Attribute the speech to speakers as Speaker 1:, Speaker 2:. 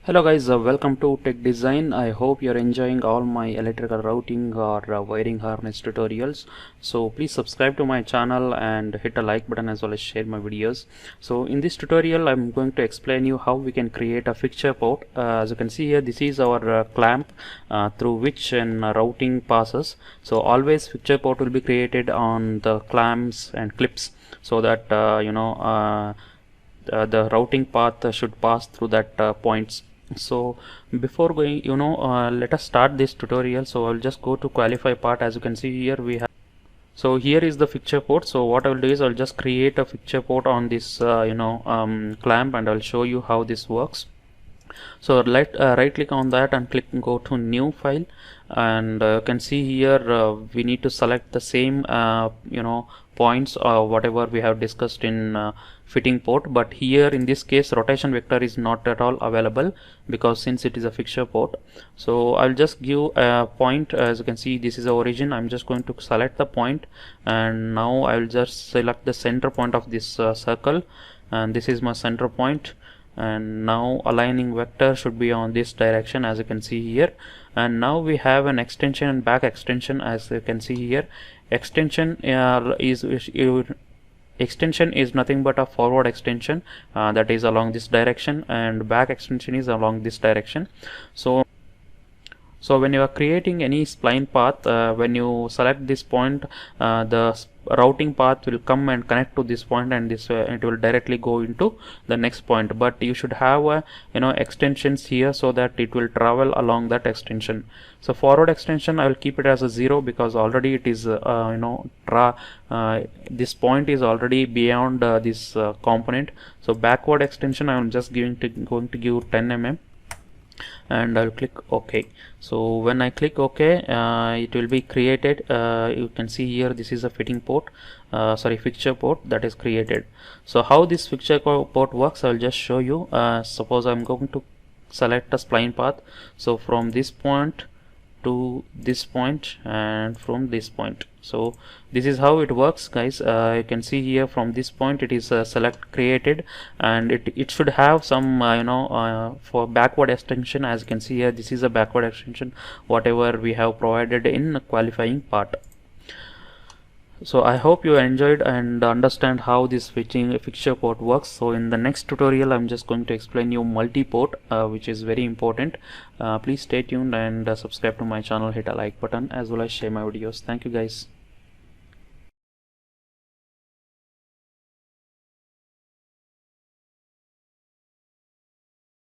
Speaker 1: Hello guys, welcome to Tech Design. I hope you're enjoying all my electrical routing or wiring harness tutorials. So please subscribe to my channel and hit a like button as well as share my videos. So in this tutorial I'm going to explain you how we can create a fixture port. As you can see here, this is our clamp through which an routing passes. So always fixture port will be created on the clamps and clips so that the routing path should pass through that points. So before going, let us start this tutorial. So I'll just go to qualify part. As you can see here, we have, so here is the fixture port. So what I will do is I'll just create a fixture port on this clamp, and I'll show you how this works. So right click on that and go to new file, and you can see here we need to select the same points or whatever we have discussed in fitting port, but here in this case rotation vector is not at all available because since it is a fixture port. So I'll just give a point. As you can see, this is the origin. I'm just going to select the point, and now I'll just select the center point of this circle, and this is my center point. And now aligning vector should be on this direction, as you can see here. And now we have an extension and back extension. As you can see here, extension is nothing but a forward extension that is along this direction, and back extension is along this direction. So when you are creating any spline path, when you select this point, the routing path will come and connect to this point, and this it will directly go into the next point. But you should have extensions here so that it will travel along that extension. So forward extension I will keep it as a 0 because already it is this point is already beyond this component. So backward extension I am just going to give 10 mm. And I'll click OK. So when I click OK, it will be created. You can see here this is a fitting port, fixture port that is created. So how this fixture port works, I'll just show you. Suppose I'm going to select a spline path. So from this point to this point and from this point. So this is how it works, guys. You can see here from this point it is select created, and it should have some for backward extension. As you can see here, this is a backward extension whatever we have provided in qualifying part. So I hope you enjoyed and understand how this fixture port works. So in the next tutorial I'm just going to explain you multi-port, which is very important. Please stay tuned and subscribe to my channel, hit a like button as well as share my videos. Thank you guys.